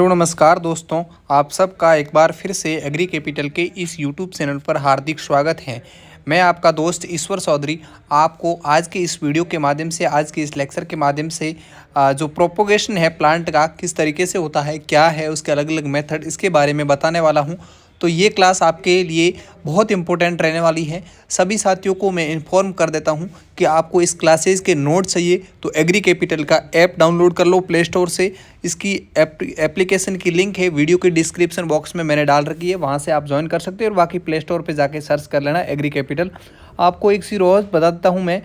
Hello नमस्कार दोस्तों, आप सबका एक बार फिर से एग्री कैपिटल के इस यूट्यूब चैनल पर हार्दिक स्वागत है। मैं आपका दोस्त ईश्वर चौधरी आपको आज के इस वीडियो के माध्यम से, आज के इस लेक्चर के माध्यम से जो प्रोपोगेशन है प्लांट का किस तरीके से होता है, क्या है उसके अलग अलग मेथड, इसके बारे में बताने वाला हूं। तो ये क्लास आपके लिए बहुत इंपॉर्टेंट रहने वाली है। सभी साथियों को मैं इन्फॉर्म कर देता हूं कि आपको इस क्लासेस के नोट चाहिए तो एग्री कैपिटल का ऐप डाउनलोड कर लो प्ले स्टोर से। इसकी एप्लीकेशन की लिंक है वीडियो के डिस्क्रिप्शन बॉक्स में मैंने डाल रखी है, वहाँ से आप ज्वाइन कर सकते हैं और बाकी प्ले स्टोर पर जाके सर्च कर लेना एग्री कैपिटल। आपको एक सी रोज़ बता देता हूँ मैं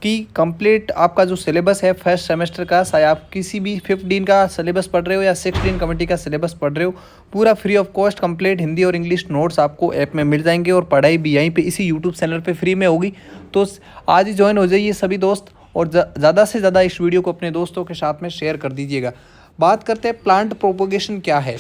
कि कंप्लीट आपका जो सिलेबस है फर्स्ट सेमेस्टर का, चाहे आप किसी भी 15 का सिलेबस पढ़ रहे हो या 16 कमेटी का सिलेबस पढ़ रहे हो, पूरा free of cost complete Hindi और इंग्लिश नोट्स आपको ऐप में मिल जाएंगे और पढ़ाई भी यहीं पे इसी यूट्यूब चैनल पे फ्री में होगी। तो आज ही ज्वाइन हो जाइए सभी दोस्त और ज़्यादा से ज़्यादा इस वीडियो को अपने दोस्तों के साथ में शेयर कर दीजिएगा। बात करते हैं प्लांट प्रोपोगेशन क्या है।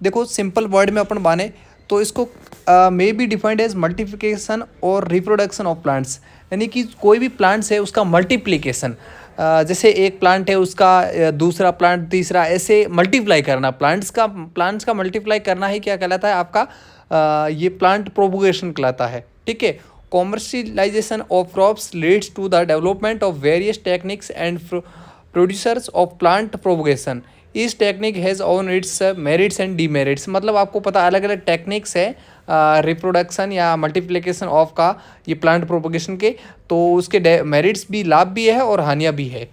देखो सिंपल वर्ड में अपन माने तो इसको may be defined as multiplication और रिप्रोडक्शन ऑफ प्लांट्स, यानी कि कोई भी प्लांट्स है उसका मल्टीप्लिकेशन, जैसे एक प्लांट है उसका दूसरा प्लांट तीसरा, ऐसे मल्टीप्लाई करना। प्लांट्स का मल्टीप्लाई करना ही क्या कहलाता है आपका, ये प्लांट प्रोपोगेशन कहलाता है। ठीक है। Commercialisation of crops leads to the development of various techniques and producers of plant propagation. इस technique has on its merits and demerits, मतलब आपको पता अलग अलग टेक्निक्स है रिप्रोडक्शन या मल्टीप्लिकेशन ऑफ का, ये प्लांट प्रोपोगेशन के, तो उसके मेरिट्स भी, लाभ भी है और हानियाँ भी है।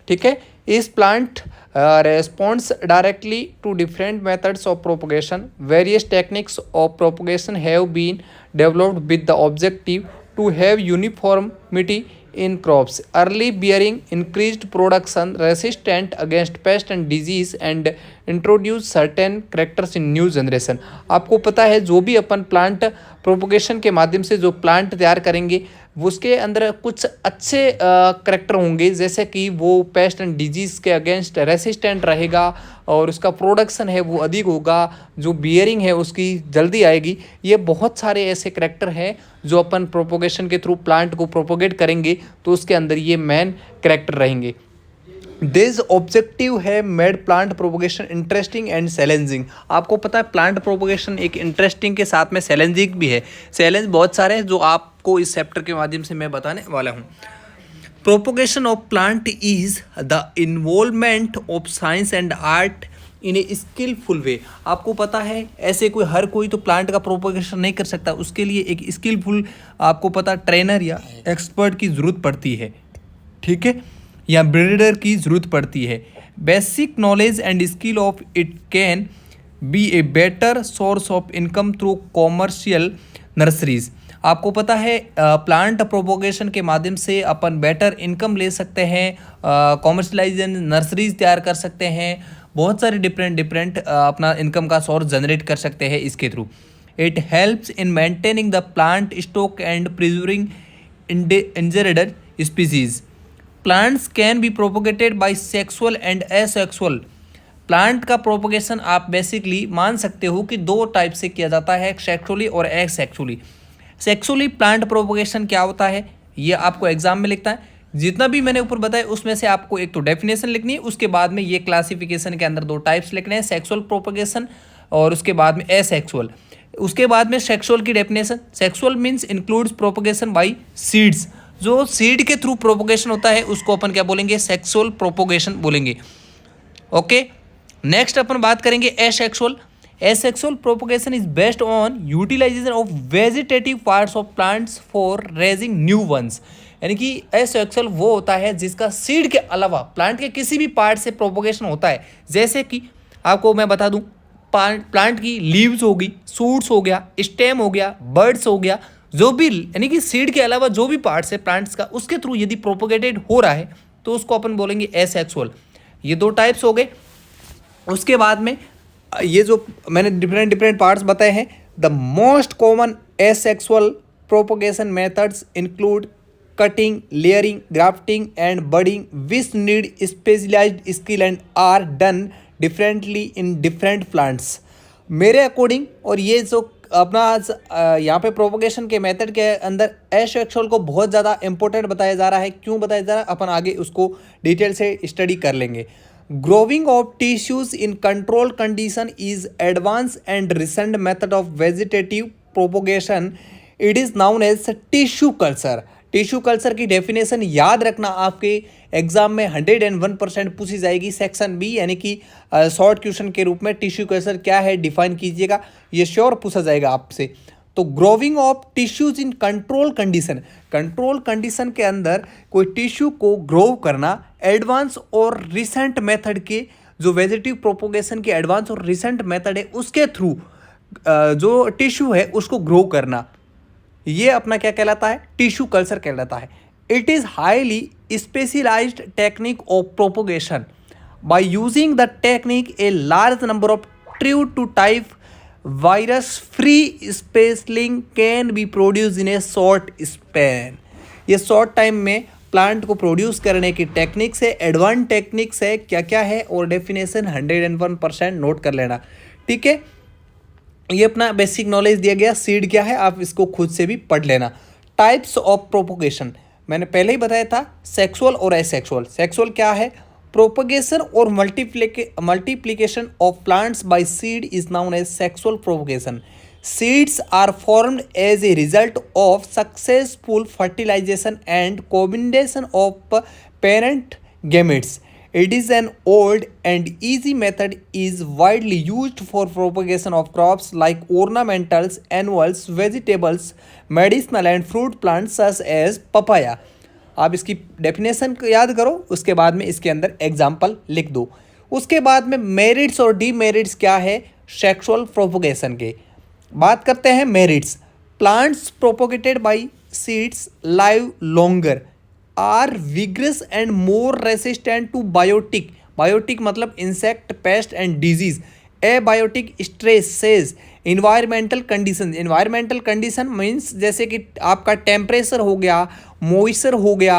ठीक है। इस plant responds directly to different methods of propagation. Various techniques of propagation have been developed with the objective to have uniformity in crops, early bearing, increased production, resistant against pest and disease and introduce certain characters in new generation। आपको पता है जो भी अपन plant propagation के माध्यम से जो plant तैयार करेंगे उसके अंदर कुछ अच्छे करेक्टर होंगे, जैसे कि वो पेस्ट एंड डिजीज़ के अगेंस्ट रेसिस्टेंट रहेगा और उसका प्रोडक्शन है वो अधिक होगा, जो बियरिंग है उसकी जल्दी आएगी। ये बहुत सारे ऐसे करेक्टर हैं जो अपन प्रोपोगेशन के थ्रू प्लांट को प्रोपोगेट करेंगे तो उसके अंदर ये मेन करेक्टर रहेंगे। दिस ऑब्जेक्टिव है made plant propagation interesting and challenging. आपको पता है प्लांट प्रोपोगेशन एक इंटरेस्टिंग के साथ में चैलेंजिंग भी है। चैलेंज बहुत सारे हैं जो आपको इस चैप्टर के माध्यम से मैं बताने वाला हूँ। Propagation of plant is the involvement of science and art in a skilful way. आपको पता है ऐसे हर कोई तो प्लांट का प्रोपोगेशन नहीं कर सकता, उसके लिए एक स्किलफुल, आपको पता, ट्रेनर या एक्सपर्ट की ज़रूरत पड़ती है। ठीक है, या ब्रीडर की ज़रूरत पड़ती है। Basic knowledge and skill of it can be a better source of income through commercial nurseries. आपको पता है प्लांट प्रोपोगेशन के माध्यम से अपन बेटर इनकम ले सकते हैं, कॉमर्शलाइजेशन नर्सरीज तैयार कर सकते हैं, बहुत सारे डिफरेंट अपना इनकम का सोर्स जनरेट कर सकते हैं इसके through. It helps in maintaining the plant stock and preserving injured species. Plants can be propagated by sexual and asexual. Plant का प्रोपोगेशन आप बेसिकली मान सकते हो कि दो टाइप से किया जाता है, सेक्सुअली और एसेक्सुअली। सेक्सुअली प्लांट प्रोपोगेशन क्या होता है ये आपको एग्जाम में लिखता है। जितना भी मैंने ऊपर बताया उसमें से आपको एक तो डेफिनेशन लिखनी है, उसके बाद में ये क्लासिफिकेशन के अंदर दो टाइप्स लिखने हैं, सेक्सुअल प्रोपोगेशन और उसके बाद में एसेक्सुअल। उसके बाद में सेक्सुअल की definition, sexual means includes propagation by seeds. जो सीड के थ्रू प्रोपोगेशन होता है उसको अपन क्या बोलेंगे, सेक्सुअल प्रोपोगेशन बोलेंगे। ओके। नेक्स्ट अपन बात करेंगे asexual. Asexual propagation is based on utilization of vegetative parts of plants for raising new ones. यानी कि एसेक्सुअल वो होता है जिसका सीड के अलावा प्लांट के किसी भी पार्ट से प्रोपोगेशन होता है। जैसे कि आपको मैं बता दूं, प्लांट की लीव्स होगी, सूट्स हो गया, स्टेम हो गया, बर्ड्स हो गया, जो भी, यानी कि सीड के अलावा जो भी पार्ट्स है प्लांट्स का उसके थ्रू यदि प्रोपोगेटेड हो रहा है तो उसको अपन बोलेंगे एसेक्सुअल। ये दो टाइप्स हो गए। उसके बाद में ये जो मैंने डिफरेंट पार्ट्स बताए हैं, the most common asexual propagation methods include cutting, layering, grafting and budding which need specialized skill and are done differently in different plants. मेरे अकॉर्डिंग, और ये जो अपना यहाँ पे प्रोपोगेशन के मेथड के अंदर एसेक्सुअल को बहुत ज़्यादा इंपॉर्टेंट बताया जा रहा है। क्यों बताया जा रहा है अपन आगे उसको डिटेल से स्टडी कर लेंगे। Growing of tissues in controlled condition is advanced and recent method of vegetative propagation. It is known as tissue culture. Tissue culture की डेफिनेशन याद रखना, आपके एग्जाम में 101% पूछी जाएगी सेक्शन बी यानी कि शॉर्ट क्वेश्चन के रूप में टिश्यू कल्चर क्या है डिफाइन कीजिएगा, ये श्योर पूछा जाएगा आपसे। तो growing of tissues in control condition, control condition के अंदर कोई टिश्यू को ग्रो करना एडवांस और रिसेंट मेथड के, जो वेजिटेटिव प्रोपोगेशन के एडवांस और रिसेंट मेथड है उसके थ्रू जो टिश्यू है उसको ग्रो करना, ये अपना क्या कहलाता है, टिश्यू कल्चर कहलाता है। It is highly specialised technique of propagation. By using the technique a large number of true to type virus free saplings can be produce in a short span. ये short time में plant को produce करने की techniques है, advance techniques है, क्या क्या है और डेफिनेशन 101% नोट कर लेना, ठीक है। ये अपना बेसिक नॉलेज दिया गया, सीड क्या है आप इसको खुद से भी पढ़ लेना। टाइप्स ऑफ प्रोपोगेशन मैंने पहले ही बताया था, सेक्सुअल और एसेक्सुअल। सेक्सुअल क्या है, प्रोपोगेशन और multiplication of plants by seed is known as sexual propagation. Seeds are formed as a result of successful fertilization and combination of parent gametes. It is an old and easy method, is widely used for propagation of crops like ornamentals, annuals, vegetables, medicinal and fruit plants such as papaya. आप इसकी definition याद करो, उसके बाद में इसके अंदर example लिख दो। उसके बाद में मेरिट्स और डीमेरिट्स क्या है सेक्सुअल प्रोपोगेशन के। बात करते हैं merits. Plants propagated by seeds live longer, are vigorous and more resistant to biotic. Biotic मतलब insect, pest and disease. Abiotic stresses, environmental condition. Environmental condition means जैसे कि आपका टेम्परेचर हो गया, मॉइस्चर हो गया,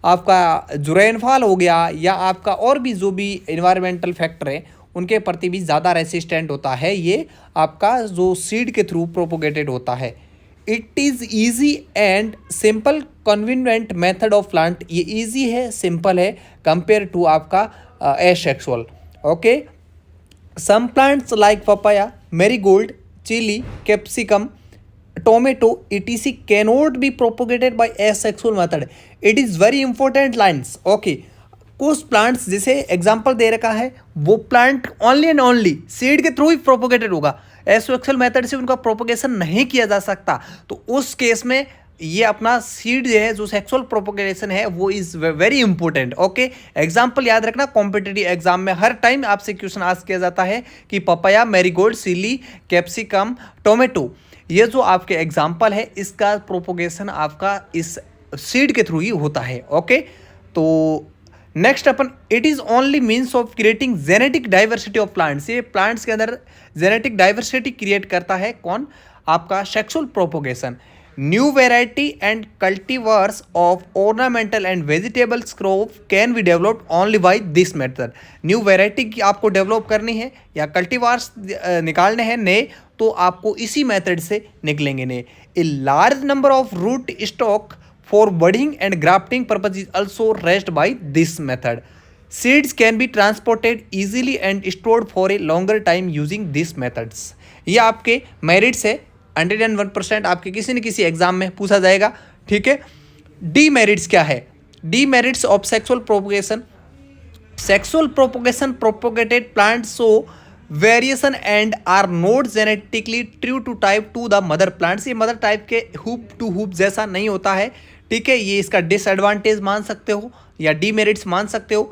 आपका जो रेनफॉल हो गया, या आपका और भी जो भी इन्वायरमेंटल फैक्टर है उनके प्रति भी ज़्यादा रेसिस्टेंट होता है। ये आपका जो सीड के थ्रू प्रोपोगेटेड होता है। It is easy and simple convenient method of plant. ये ईजी है, सिंपल है कंपेयर टू आपका asexual. Okay, some plants like papaya, marigold, chilli, capsicum, tomato etc cannot be propagated by asexual method. It is very important lines. Okay, कुछ plants जैसे example दे रखा है वो plant only and only seed के through ही propagated होगा, asexual method से उनका propagation नहीं किया जा सकता। तो उस केस में ये अपना सीड जो है जो सेक्सुअल प्रोपोगेशन है वो is very important. Okay, example याद रखना, कॉम्पिटिटिव एग्जाम में हर टाइम आपसे क्वेश्चन आस्क किया जाता है कि papaya, marigold, chilli, capsicum, tomato, ये जो आपके एग्जाम्पल है इसका प्रोपोगेशन आपका इस सीड के थ्रू ही होता है। ओके, तो next upon, it is only means of creating genetic diversity of plants. ये प्लांट्स के अंदर जेनेटिक डाइवर्सिटी क्रिएट करता है कौन, आपका sexual propagation. New variety and cultivars of ornamental and vegetables crop can be developed only by this method. New variety की आपको develop करनी है या कल्टीवर्स निकालने हैं नए, तो आपको इसी मेथड से निकलेंगे नए। A large number of root stock for budding and grafting purpose is also raised by this method. Seeds can be transported easily and stored for a longer time using these methods. ये आपके merits है, 101% आपके किसी न किसी exam में पूछा जाएगा, ठीक है। डी मेरिट्स क्या है, demerits of sexual propagation. Sexual propagation propagated plants show variation and are not genetically true to type to the mother plants. ये मदर टाइप के हुप टू हुप जैसा नहीं होता है, ठीक है। ये इसका डिसएडवांटेज मान सकते हो या डीमेरिट्स मान सकते हो।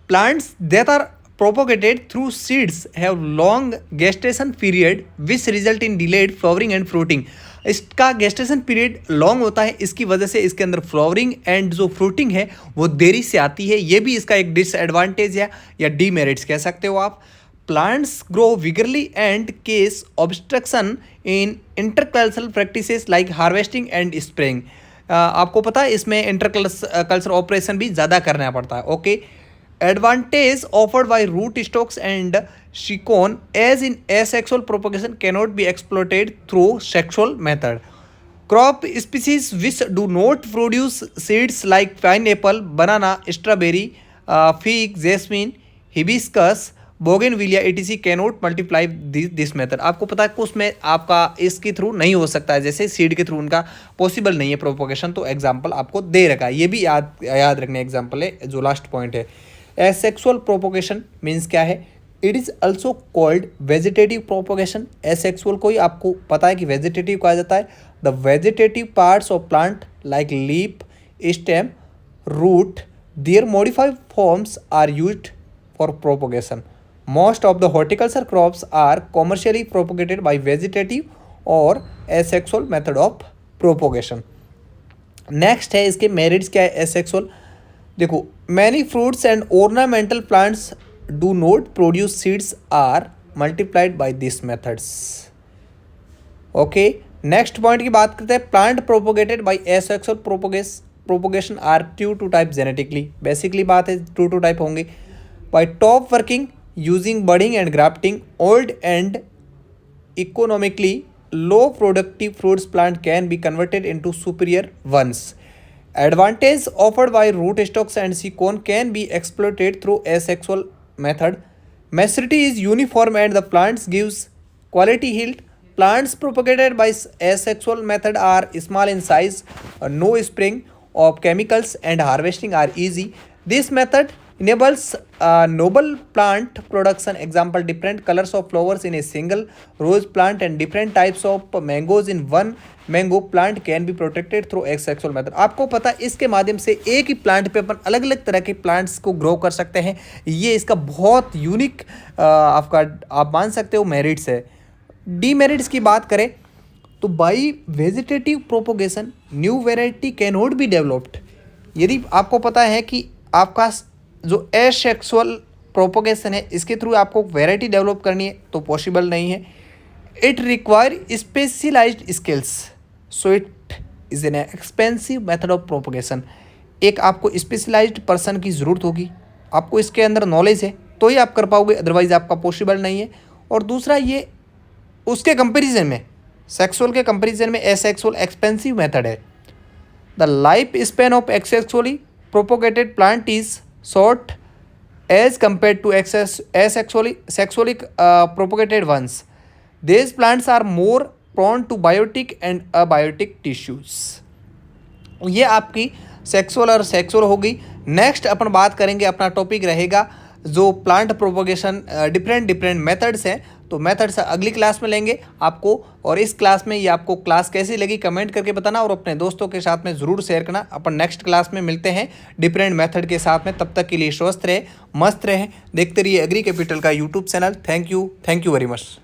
Plants that are propagated through seeds have long gestation period which result in delayed flowering and fruiting. इसका गेस्टेशन पीरियड लॉन्ग होता है, इसकी वजह से इसके अंदर फ्लावरिंग एंड जो फ्रूटिंग है वो देरी से आती है। ये भी इसका एक डिसएडवांटेज है या डीमेरिट्स कह सकते हो आप। Plants grow vigorously and cause obstruction in intercultural practices like harvesting and spraying. आपको पता है इसमें इंटरकल्चर ऑपरेशन भी ज़्यादा करना पड़ता है। Okay, advantage offered by root stocks and scion as in asexual propagation cannot be exploited through sexual method. Crop species which do not produce seeds like pineapple, banana, strawberry, fig, jasmine, hibiscus, bougainvillea E T C cannot multiply this method. आपको पता है कि उसमें आपका इसके through नहीं हो सकता है, जैसे सीड के थ्रू उनका पॉसिबल नहीं है प्रोपोगेशन। तो एग्जाम्पल आपको दे रखा है, ये भी याद रखने एग्जाम्पल है। जो लास्ट पॉइंट है, एसेक्सुअल प्रोपोगेशन मीन्स क्या है? It is also called vegetative propagation. Asexual को ही आपको पता है कि वेजिटेटिव कहा जाता है। The vegetative parts of plant like leaf, stem, root, their modified forms are used for propagation. Most of the horticulture crops are commercially propagated by vegetative or asexual method of propagation. Next है इसके merits क्या है asexual। देखो, many fruits and ornamental plants do not produce seeds are multiplied by these methods. Okay, next point की बात करते हैं। Plant propagated by asexual propagation are two type genetically. Basically बात है 2 टाइप होंगे। By top working using budding and grafting, old and economically low productive fruits plant can be converted into superior ones. Advantage offered by root stocks and seed can be exploited through asexual method. Maturity is uniform and the plants gives quality yield. Plants propagated by asexual method are small in size, no spraying of chemicals and harvesting are easy. This method enables noble plant production. Example, different colors of flowers in a single rose plant and different types of mangoes in one mango plant can be protected through asexual method. आपको पता है इसके माध्यम से एक ही plant पे अपन अलग अलग तरह के प्लांट्स को ग्रो कर सकते हैं। ये इसका बहुत यूनिक आपका आप मान सकते हो मेरिट्स है। डीमेरिट्स की बात करें तो by vegetative propagation new variety can not be developed. यदि आपको पता है कि आपका जो एसेक्सुअल प्रोपोगेशन है इसके थ्रू आपको वेराइटी डेवलप करनी है तो पॉसिबल नहीं है। It require specialized skills, so it is an expensive method of propagation. एक आपको स्पेशलाइज्ड पर्सन की ज़रूरत होगी, आपको इसके अंदर नॉलेज है तो ही आप कर पाओगे, अदरवाइज आपका पॉसिबल नहीं है। और दूसरा ये उसके कंपैरिजन में सेक्सुअल के कंपैरिजन में एसेक्सुअल एक्सपेंसिव मेथड है। The life span of asexually propagated plant is short as compare to sexually propagated ones. These plants are more prone to biotic and abiotic tissues. ये आपकी sexual और sexual होगी। Next अपन बात करेंगे, अपना topic रहेगा जो प्लांट प्रोपोगेशन डिफरेंट मेथड्स हैं। तो मेथड्स अगली क्लास में लेंगे आपको, और इस क्लास में ये आपको क्लास कैसी लगी कमेंट करके बताना और अपने दोस्तों के साथ में ज़रूर शेयर करना। अपन नेक्स्ट क्लास में मिलते हैं डिफरेंट मेथड के साथ में। तब तक के लिए स्वस्थ रहे, मस्त रहे, देखते रहिए एग्री कैपिटल का YouTube channel. Thank you very much.